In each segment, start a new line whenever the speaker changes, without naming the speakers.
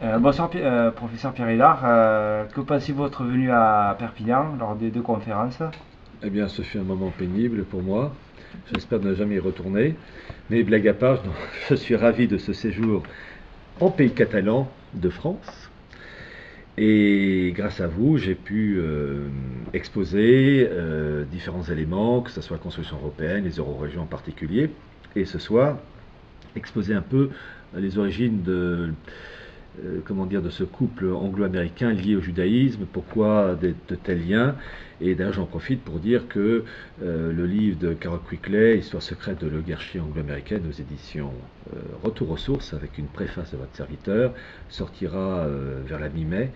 Bonsoir, professeur Pierre Hélard. Que pensez-vous de votre venue à Perpignan lors des deux conférences?
Eh bien, ce fut un moment pénible pour moi. J'espère ne jamais y retourner. Mais blague à part, je suis ravi de ce séjour en pays catalan de France. Et grâce à vous, j'ai pu exposer différents éléments, que ce soit la construction européenne, les eurorégions en particulier. Et ce soir, exposer un peu les origines comment dire, de ce couple anglo-américain lié au judaïsme, pourquoi de tels liens. Et d'ailleurs, j'en profite pour dire que le livre de Carol Quigley, Histoire secrète de l'oligarchie anglo-américaine, aux éditions Retour aux sources, avec une préface de votre serviteur, sortira vers la mi-mai.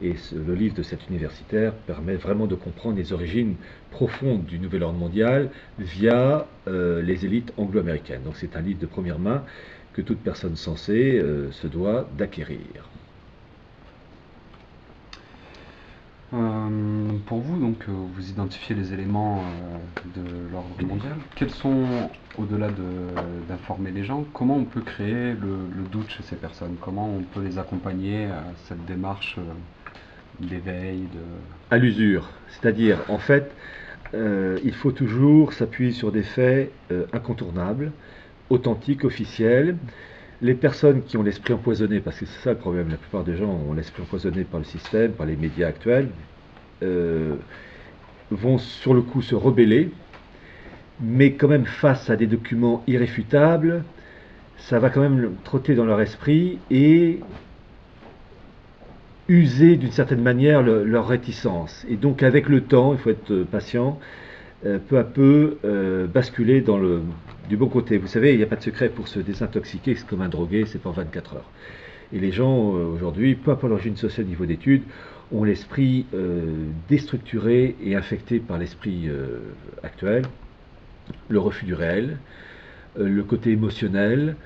Et le livre de cet universitaire permet vraiment de comprendre les origines profondes du nouvel ordre mondial via les élites anglo-américaines. Donc c'est un livre de première main que toute personne sensée se doit d'acquérir.
Pour vous, vous identifiez les éléments de l'ordre mondial. Quels sont, d'informer les gens, comment on peut créer le doute chez ces personnes? Comment on peut les accompagner à cette démarche d'éveil, de...
À l'usure, c'est-à-dire en fait, il faut toujours s'appuyer sur des faits incontournables, authentiques, officiels. Les personnes qui ont l'esprit empoisonné, parce que c'est ça le problème, la plupart des gens ont l'esprit empoisonné par le système, par les médias actuels, euh, vont sur le coup se rebeller, mais quand même face à des documents irréfutables, ça va quand même trotter dans leur esprit et user d'une certaine manière leur réticence. Et donc avec le temps, il faut être patient, peu à peu basculer du bon côté. Vous savez, il n'y a pas de secret pour se désintoxiquer, c'est comme un drogué, c'est pas 24 heures. Et les gens aujourd'hui, peu importe l'origine sociale, niveau d'études, ont l'esprit déstructuré et infecté par l'esprit actuel, le refus du réel, le côté émotionnel,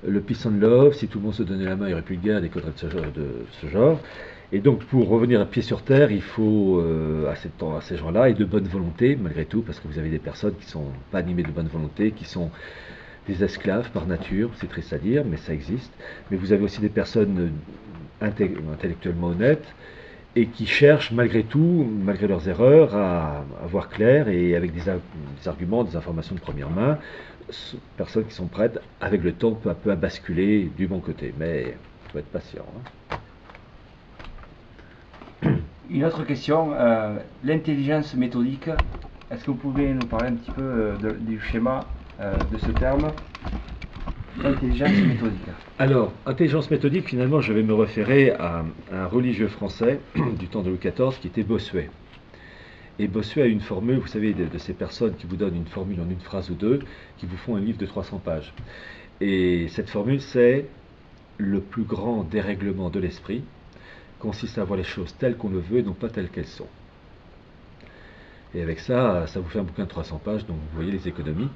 le peace and love, si tout le monde se donnait la main, il n'y aurait plus de guerre, des conneries de ce genre. Et donc, pour revenir à pied sur terre, il faut à ces gens-là et de bonne volonté, malgré tout, parce que vous avez des personnes qui ne sont pas animées de bonne volonté, qui sont des esclaves par nature, c'est triste à dire, mais ça existe. Mais vous avez aussi des personnes intellectuellement honnêtes et qui cherchent malgré tout, malgré leurs erreurs, à voir clair et avec des arguments, des informations de première main, personnes qui sont prêtes, avec le temps, peu à peu, à basculer du bon côté. Mais il faut être patient. Hein.
Une autre question, l'intelligence méthodique. Est-ce que vous pouvez nous parler un petit peu du schéma de ce terme, l'intelligence méthodique?
Alors, intelligence méthodique, finalement, je vais me référer à un religieux français du temps de Louis XIV qui était Bossuet. Et Bossuet a une formule, vous savez, de ces personnes qui vous donnent une formule en une phrase ou deux, qui vous font un livre de 300 pages. Et cette formule, c'est le plus grand dérèglement de l'esprit consiste à voir les choses telles qu'on le veut et non pas telles qu'elles sont. Et avec ça, ça vous fait un bouquin de 300 pages, donc vous voyez les économies.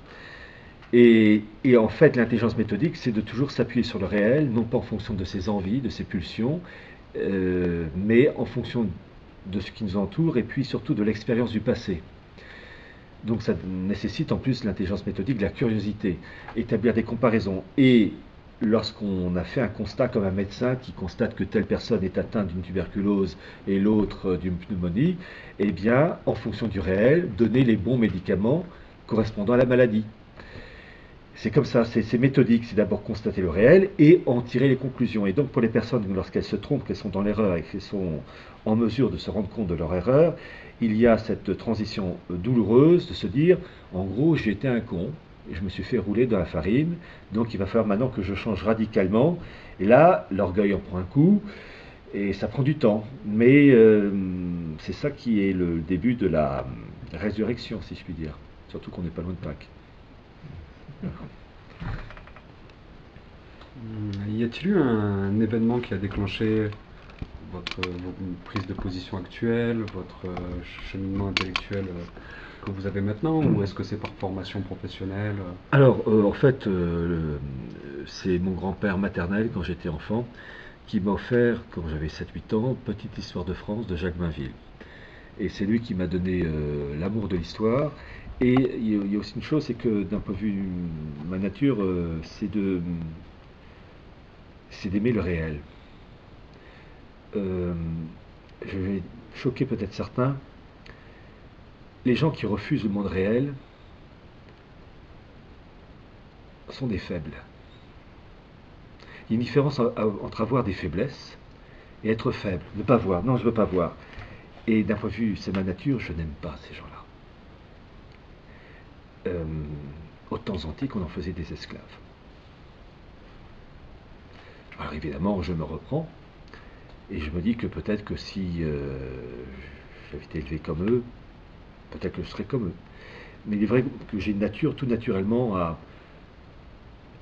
Et en fait, l'intelligence méthodique, c'est de toujours s'appuyer sur le réel, non pas en fonction de ses envies, de ses pulsions, mais en fonction de ce qui nous entoure et puis surtout de l'expérience du passé. Donc ça nécessite en plus l'intelligence méthodique, de la curiosité, établir des comparaisons. Et lorsqu'on a fait un constat comme un médecin qui constate que telle personne est atteinte d'une tuberculose et l'autre d'une pneumonie, eh bien, en fonction du réel, donner les bons médicaments correspondant à la maladie. C'est comme ça, c'est méthodique, c'est d'abord constater le réel et en tirer les conclusions. Et donc pour les personnes, lorsqu'elles se trompent, qu'elles sont dans l'erreur et qu'elles sont en mesure de se rendre compte de leur erreur, il y a cette transition douloureuse de se dire, en gros, j'ai été un con, et je me suis fait rouler dans la farine, donc il va falloir maintenant que je change radicalement. Et là, l'orgueil en prend un coup, et ça prend du temps. Mais c'est ça qui est le début de la résurrection, si je puis dire. Surtout qu'on n'est pas loin de Pâques.
Y a-t-il eu un événement qui a déclenché votre prise de position actuelle, votre cheminement intellectuel que vous avez maintenant, ou est-ce que c'est par formation professionnelle?
Alors, en fait, c'est mon grand-père maternel, quand j'étais enfant, qui m'a offert, quand j'avais 7 8 ans, Petite histoire de France de Jacques Bainville. Et c'est lui qui m'a donné l'amour de l'histoire. Et il y a aussi une chose, c'est que d'un point de vue de ma nature, c'est d'aimer le réel. je vais choquer peut-être certains, les gens qui refusent le monde réel sont des faibles. Il y a une différence entre avoir des faiblesses et être faible, ne pas voir. Non, je ne veux pas voir. Et d'un point de vue, c'est ma nature, je n'aime pas ces gens-là. Au temps antique, on en faisait des esclaves. Alors évidemment, je me reprends et je me dis que peut-être que si j'avais été élevé comme eux, peut-être que je serais comme eux. Mais il est vrai que j'ai une nature tout naturellement à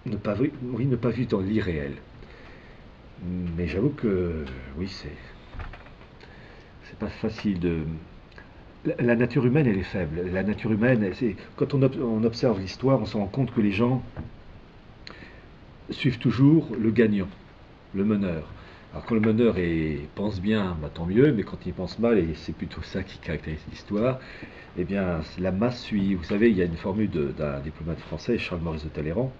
ne pas vivre dans l'irréel. Mais j'avoue que oui, c'est pas facile de. La nature humaine, elle est faible. La nature humaine, quand on observe l'histoire, on se rend compte que les gens suivent toujours le gagnant, le meneur. Alors quand le meneur pense bien, bah, tant mieux, mais quand il pense mal, et c'est plutôt ça qui caractérise l'histoire, eh bien la masse suit. Vous savez, il y a une formule d'un diplomate français, Charles-Maurice de Talleyrand,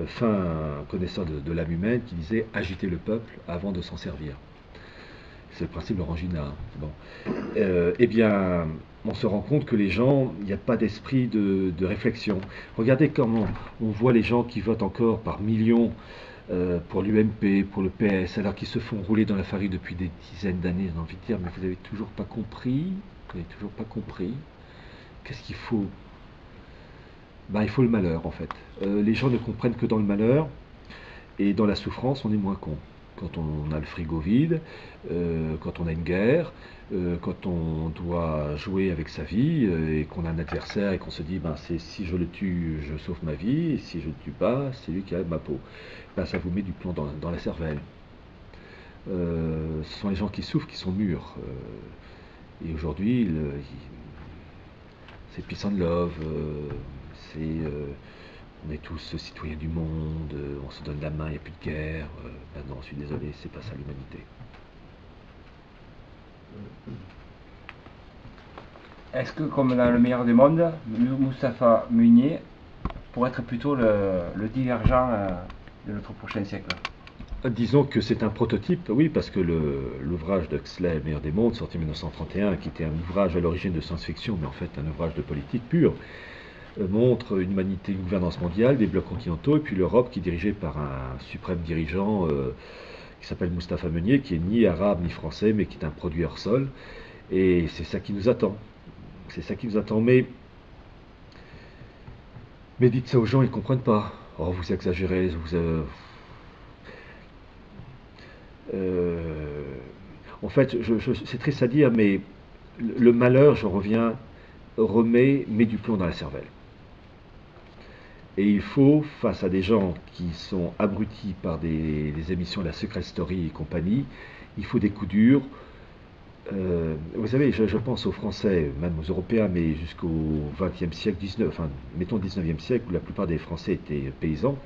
fin connaisseur de l'âme humaine, qui disait agiter le peuple avant de s'en servir. C'est le principe de l'Orangina. Bon. Eh bien, on se rend compte que les gens, il n'y a pas d'esprit de réflexion. Regardez comment on voit les gens qui votent encore par millions pour l'UMP, pour le PS, alors qu'ils se font rouler dans la farine depuis des dizaines d'années. J'ai envie de dire, mais vous n'avez toujours pas compris. Vous n'avez toujours pas compris. Qu'est-ce qu'il faut? Ben, il faut le malheur, en fait. Les gens ne comprennent que dans le malheur, et dans la souffrance, on est moins con. Quand on a le frigo vide, quand on a une guerre, quand on doit jouer avec sa vie et qu'on a un adversaire et qu'on se dit ben, si je le tue, je sauve ma vie, et si je ne le tue pas, c'est lui qui a ma peau. Ben, ça vous met du plomb dans la cervelle. Ce sont les gens qui souffrent qui sont mûrs. Et aujourd'hui, c'est peace and love, on est tous citoyens du monde, on se donne la main, il n'y a plus de guerre. Ben non, je suis désolé, c'est pas ça l'humanité.
Est-ce que, comme dans le meilleur des mondes, Mustapha Meunier pourrait être plutôt le divergent de notre prochain siècle?
Disons que c'est un prototype, oui, parce que l'ouvrage d'Huxley, Le meilleur des mondes, sorti en 1931, qui était un ouvrage à l'origine de science-fiction, mais en fait un ouvrage de politique pure, montre une humanité, une gouvernance mondiale, des blocs continentaux, et puis l'Europe qui est dirigée par un suprême dirigeant qui s'appelle Mustapha Meunier, qui est ni arabe ni français, mais qui est un produit hors sol. Et c'est ça qui nous attend. C'est ça qui nous attend. Mais dites ça aux gens, ils ne comprennent pas. Oh, vous exagérez, en fait, c'est triste à dire, mais le malheur, je reviens, met du plomb dans la cervelle. Et il faut, face à des gens qui sont abrutis par des émissions de la Secret Story et compagnie, il faut des coups durs. Vous savez, je pense aux Français, même aux Européens, mais jusqu'au XXe siècle, mettons 19e siècle, où la plupart des Français étaient paysans.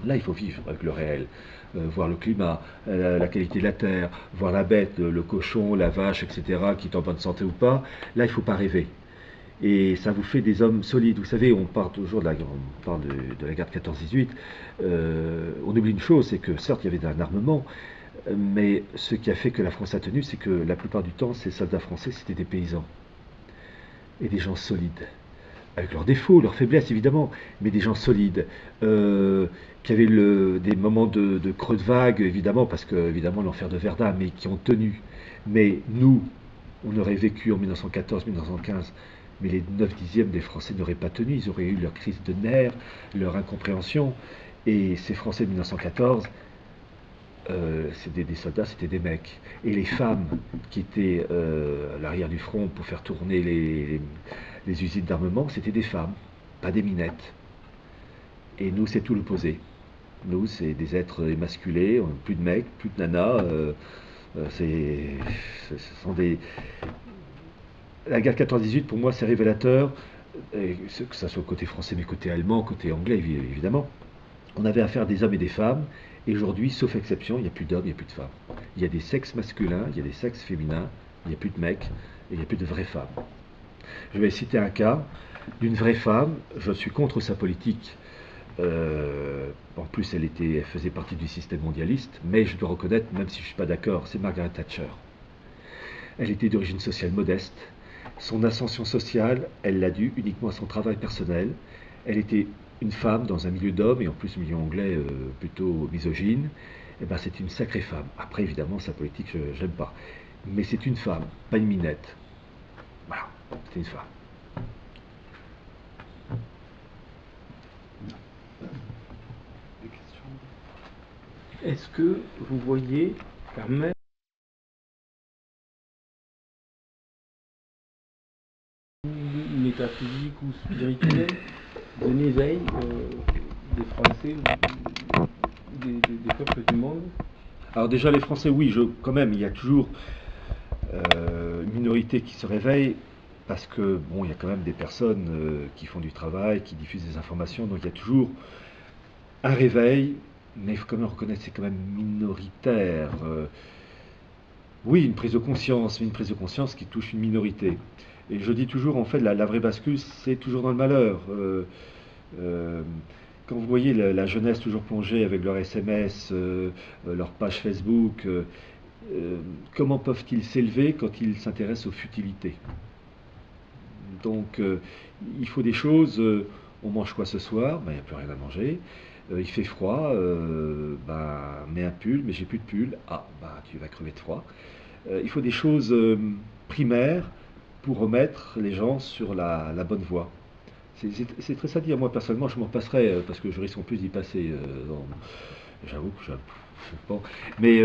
Là, il faut vivre avec le réel, voir le climat, la qualité de la terre, voir la bête, le cochon, la vache, etc., qui est en bonne santé ou pas. Là, il ne faut pas rêver. Et ça vous fait des hommes solides. Vous savez, on parle toujours de la guerre de 14-18. On oublie une chose, c'est que certes, il y avait un armement, mais ce qui a fait que la France a tenu, c'est que la plupart du temps, ces soldats français, c'était des paysans. Et des gens solides. Avec leurs défauts, leurs faiblesses, évidemment, mais des gens solides. Qui avaient des moments de creux de vague, évidemment, parce que, évidemment, l'enfer de Verdun, mais qui ont tenu. Mais nous, on aurait vécu en 1914-1915, mais les 9/10 des Français n'auraient pas tenu, ils auraient eu leur crise de nerfs, leur incompréhension. Et ces Français de 1914, c'était des soldats, c'était des mecs. Et les femmes qui étaient à l'arrière du front pour faire tourner les usines d'armement, c'était des femmes, pas des minettes. Et nous, c'est tout l'opposé. Nous, c'est des êtres émasculés, plus de mecs, plus de nanas. Ce sont des. La guerre 14-18, pour moi, c'est révélateur, que ça soit côté français, mais côté allemand, côté anglais, évidemment. On avait affaire à des hommes et des femmes, et aujourd'hui, sauf exception, il n'y a plus d'hommes, il n'y a plus de femmes. Il y a des sexes masculins, il y a des sexes féminins, il n'y a plus de mecs, et il n'y a plus de vraies femmes. Je vais citer un cas d'une vraie femme, je suis contre sa politique, En plus, elle faisait partie du système mondialiste, mais je dois reconnaître, même si je ne suis pas d'accord, c'est Margaret Thatcher. Elle était d'origine sociale modeste. Son ascension sociale, elle l'a due uniquement à son travail personnel. Elle était une femme dans un milieu d'hommes, et en plus milieu anglais plutôt misogyne. Et ben, c'est une sacrée femme. Après, évidemment, sa politique, je n'aime pas. Mais c'est une femme, pas une minette. Voilà, c'est une femme.
Des questions?
Est-ce que vous voyez quand même métaphysique ou spirituel d'un éveil des Français ou des peuples du monde?
Alors déjà, les Français, oui, quand même, il y a toujours une minorité qui se réveille, parce que, bon, il y a quand même des personnes qui font du travail, qui diffusent des informations, donc il y a toujours un réveil, mais il faut quand même reconnaître que c'est quand même minoritaire. Oui, une prise de conscience, mais une prise de conscience qui touche une minorité. Et je dis toujours, en fait, la vraie bascule, c'est toujours dans le malheur. Euh, Quand vous voyez la jeunesse toujours plongée avec leur SMS, leur page Facebook, comment peuvent-ils s'élever quand ils s'intéressent aux futilités? Donc, il faut des choses. On mange quoi ce soir? Ben, il n'y a plus rien à manger. Il fait froid. Ben, mets un pull, mais j'ai plus de pull. Ah, ben, tu vas crever de froid. Il faut des choses primaires pour remettre les gens sur la bonne voie. C'est très à dire. Moi, personnellement, je m'en passerais parce que je risque en plus d'y passer. J'avoue que je sais pas. Mais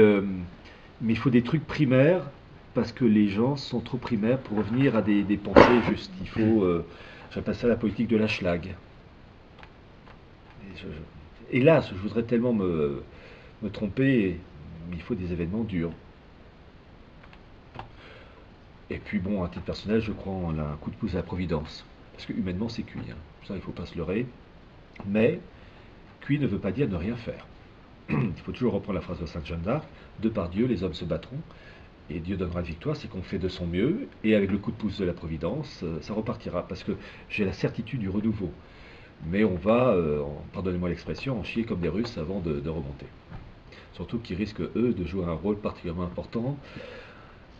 il faut des trucs primaires parce que les gens sont trop primaires pour revenir à des pensées justes. Il faut, j'appelle ça la politique de la schlag. Hélas, je voudrais tellement me tromper, mais il faut des événements durs. Et puis bon, à titre personnel, je crois en un coup de pouce à la Providence. Parce que humainement, c'est cuit. Hein. Ça, il ne faut pas se leurrer. Mais cuit ne veut pas dire ne rien faire. Il faut toujours reprendre la phrase de Sainte Jeanne d'Arc. De par Dieu, les hommes se battront. Et Dieu donnera la victoire, c'est qu'on fait de son mieux. Et avec le coup de pouce de la Providence, ça repartira. Parce que j'ai la certitude du renouveau. Mais on va, pardonnez-moi l'expression, en chier comme des Russes avant de remonter. Surtout qu'ils risquent, eux, de jouer un rôle particulièrement important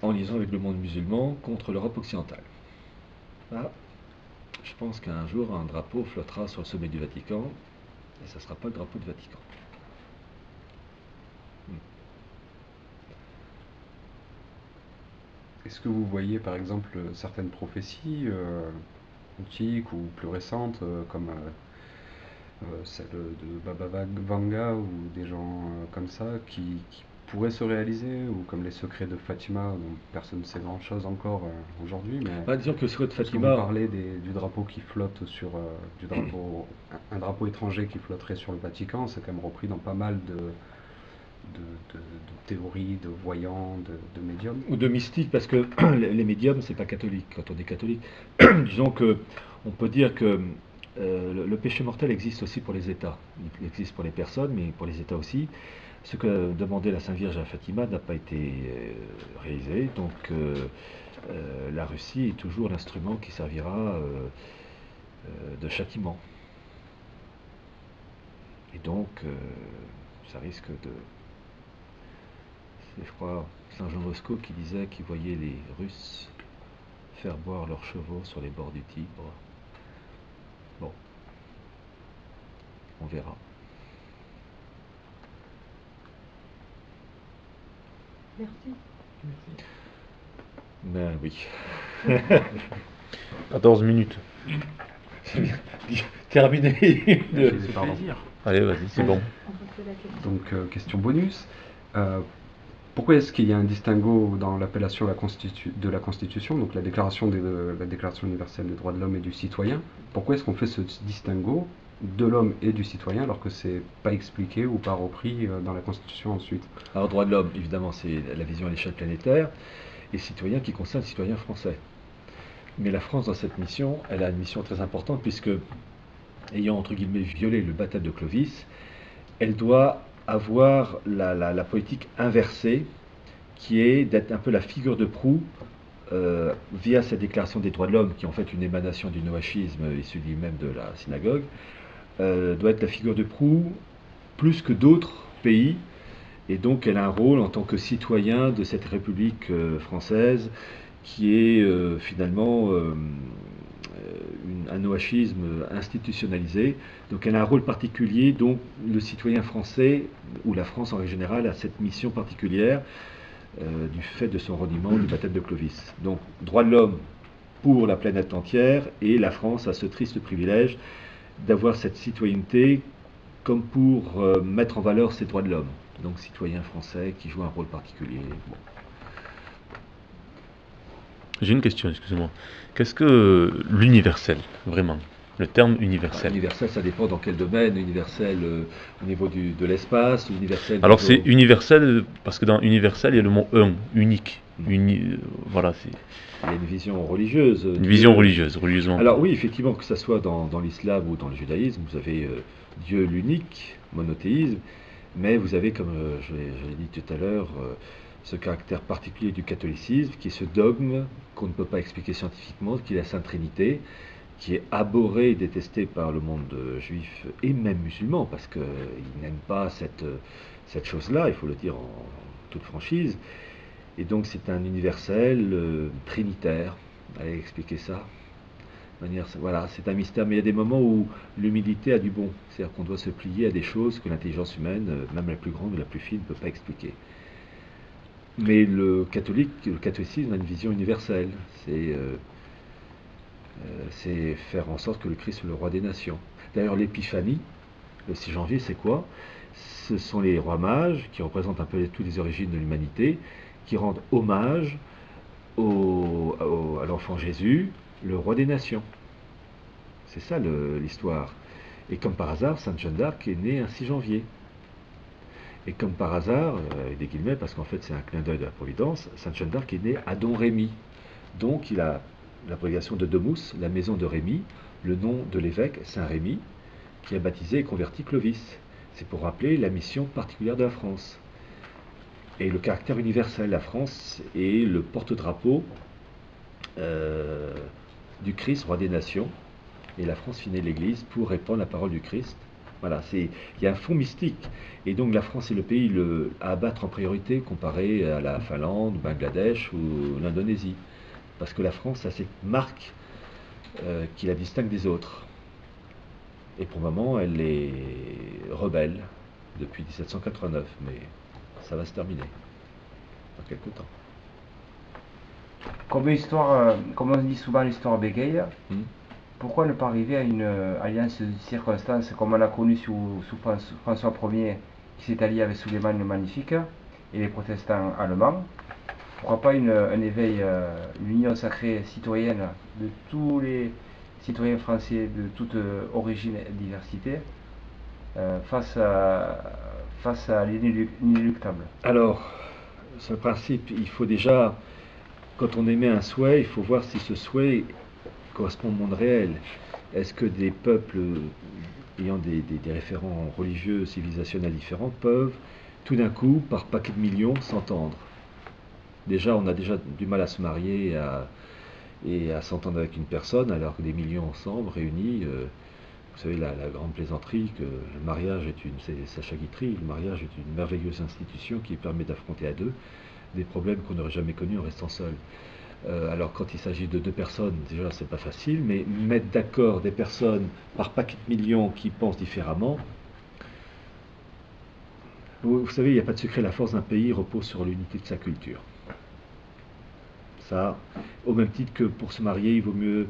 en liaison avec le monde musulman contre l'Europe occidentale. Ah, je pense qu'un jour, un drapeau flottera sur le sommet du Vatican, et ça ne sera pas le drapeau du Vatican.
Est-ce que vous voyez par exemple certaines prophéties antiques ou plus récentes, comme celle de Baba Vanga ou des gens comme ça qui pourraient se réaliser, ou comme les secrets de Fatima dont personne ne sait grand chose encore aujourd'hui, mais
Bah, disons que le secret de
parce que vous
Fatima,
parlez du drapeau qui flotte sur un drapeau étranger qui flotterait sur le Vatican, c'est quand même repris dans pas mal de théories, de voyants, de médiums.
ou de mystique, parce que les médiums, c'est pas catholique. Quand on est catholique, disons que on peut dire que le péché mortel existe aussi pour les États. Il existe pour les personnes, mais pour les États aussi. Ce que demandait la Sainte Vierge à Fatima n'a pas été réalisé. Donc la Russie est toujours l'instrument qui servira de châtiment. Et donc ça risque de... C'est, je crois, Saint Jean Bosco qui disait qu'il voyait les Russes faire boire leurs chevaux sur les bords du Tibre. Bon, on verra.
Merci.
Ben oui.
14 minutes.
Terminé.
Pardon.
Allez, vas-y, c'est bon.
On refait la question.
Donc, question bonus. Pourquoi est-ce qu'il y a un distinguo dans l'appellation de la Constitution, donc la Déclaration universelle des droits de l'homme et du citoyen? Pourquoi est-ce qu'on fait ce distinguo de l'homme et du citoyen alors que c'est pas expliqué ou pas repris dans la Constitution ensuite?
Alors, droit de l'homme, évidemment, c'est la vision à l'échelle planétaire, et citoyen qui concerne le citoyen français. Mais la France, dans cette mission, elle a une mission très importante, puisque, ayant entre guillemets violé le baptême de Clovis, elle doit avoir la politique inversée, qui est d'être un peu la figure de proue via cette déclaration des droits de l'homme, qui est en fait une émanation du noachisme issu lui-même de la synagogue, doit être la figure de proue plus que d'autres pays. Et donc elle a un rôle en tant que citoyen de cette République française qui est finalement un noachisme institutionnalisé. Donc elle a un rôle particulier, donc le citoyen français, ou la France en règle générale, a cette mission particulière du fait de son reniement du baptême de Clovis. Donc droits de l'homme pour la planète entière, et la France a ce triste privilège d'avoir cette citoyenneté comme pour mettre en valeur ces droits de l'homme. Donc citoyen français qui joue un rôle particulier. Bon.
J'ai une question, excusez-moi. Qu'est-ce que l'universel, vraiment? Le terme universel.
Universel, ça dépend dans quel domaine. Universel au niveau de l'espace, universel...
Alors c'est universel, parce que dans universel, il y a le mot un, unique. Voilà, c'est...
Il y a une vision religieuse.
Une vision religieuse, religieusement.
Alors oui, effectivement, que ce soit dans l'islam ou dans le judaïsme, vous avez Dieu l'unique, monothéisme, mais vous avez, comme je l'ai dit tout à l'heure, ce caractère particulier du catholicisme, qui est ce dogme qu'on ne peut pas expliquer scientifiquement, qui est la Sainte Trinité, qui est abhorré et détesté par le monde juif et même musulman, parce qu'ils n'aiment pas cette chose-là, il faut le dire en toute franchise. Et donc c'est un universel trinitaire. Allez expliquer ça. Voilà, c'est un mystère, mais il y a des moments où l'humilité a du bon. C'est-à-dire qu'on doit se plier à des choses que l'intelligence humaine, même la plus grande ou la plus fine, ne peut pas expliquer. Mais le catholicisme a une vision universelle. C'est faire en sorte que le Christ soit le roi des nations. D'ailleurs, l'épiphanie, le 6 janvier, c'est quoi? Ce sont les rois mages, qui représentent un peu toutes les origines de l'humanité, qui rendent hommage à l'enfant Jésus, le roi des nations. C'est ça l'histoire. Et comme par hasard, Sainte Jeanne d'Arc est née un 6 janvier. Et comme par hasard, avec des guillemets, parce qu'en fait c'est un clin d'œil de la Providence, Sainte Jeanne d'Arc est née à Don Rémy. Donc il a l'abrégation de Domus, la maison de Rémy, le nom de l'évêque Saint Rémy, qui a baptisé et converti Clovis. C'est pour rappeler la mission particulière de la France. Et le caractère universel, la France est le porte-drapeau du Christ, roi des nations, et la France finit l'Église pour répandre la parole du Christ. Voilà, il y a un fond mystique, et donc la France est le pays à abattre en priorité comparé à la Finlande, Bangladesh ou l'Indonésie, parce que la France a cette marque qui la distingue des autres. Et pour le moment, elle est rebelle depuis 1789, mais ça va se terminer dans quelques temps.
Comme on dit souvent l'histoire bégaye, pourquoi ne pas arriver à une alliance de circonstances comme on a connu sous François Ier, qui s'est allié avec Suleiman le Magnifique et les protestants allemands? Pourquoi pas un éveil, une union sacrée citoyenne de tous les citoyens français de toute origine et diversité face à l'inéluctable?
Alors, ce principe, il faut déjà, quand on émet un souhait, il faut voir si ce souhait correspond au monde réel. Est-ce que des peuples ayant des référents religieux, civilisationnels différents peuvent tout d'un coup, par paquet de millions, s'entendre? Déjà, on a déjà du mal à se marier et à s'entendre avec une personne, alors que des millions ensemble, réunis, vous savez, la grande plaisanterie que le mariage c'est Sacha Guitry, le mariage est une merveilleuse institution qui permet d'affronter à deux des problèmes qu'on n'aurait jamais connus en restant seul. Alors quand il s'agit de deux personnes, déjà c'est pas facile, mais mettre d'accord des personnes par paquet de millions qui pensent différemment, vous savez, il n'y a pas de secret, la force d'un pays repose sur l'unité de sa culture. Ça, au même titre que pour se marier, il vaut mieux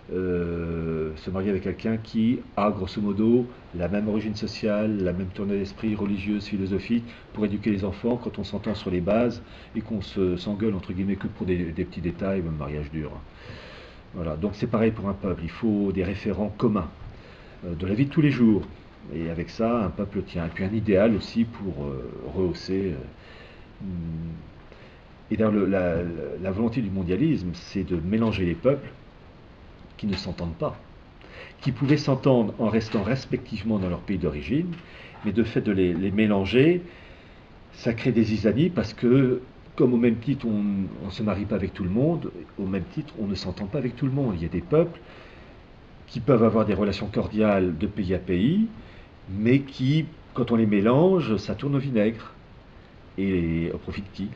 se marier avec quelqu'un qui a grosso modo la même origine sociale, la même tournure d'esprit religieuse, philosophique, pour éduquer les enfants quand on s'entend sur les bases et qu'on s'engueule entre guillemets que pour des petits détails, même mariage dur. Voilà, donc c'est pareil pour un peuple, il faut des référents communs de la vie de tous les jours, et avec ça un peuple tient, et puis un idéal aussi pour rehausser. Et d'ailleurs la volonté du mondialisme, c'est de mélanger les peuples qui ne s'entendent pas, qui pouvaient s'entendre en restant respectivement dans leur pays d'origine, mais de fait de les mélanger, ça crée des zizanies parce que, comme au même titre on ne se marie pas avec tout le monde, au même titre on ne s'entend pas avec tout le monde. Il y a des peuples qui peuvent avoir des relations cordiales de pays à pays, mais qui, quand on les mélange, ça tourne au vinaigre. Et au profit de qui?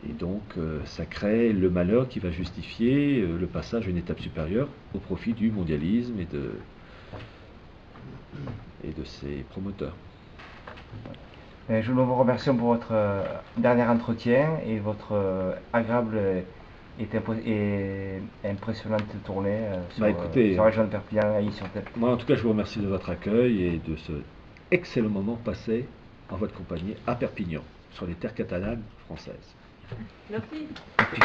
Et donc, ça crée le malheur qui va justifier le passage à une étape supérieure au profit du mondialisme et de ses promoteurs.
Je vous remercie pour votre dernier entretien et votre agréable et impressionnante tournée sur la région de Perpignan et sur Terre.
Moi, en tout cas, je vous remercie de votre accueil et de ce excellent moment passé en votre compagnie à Perpignan, sur les terres catalanes françaises.
Merci.
Merci.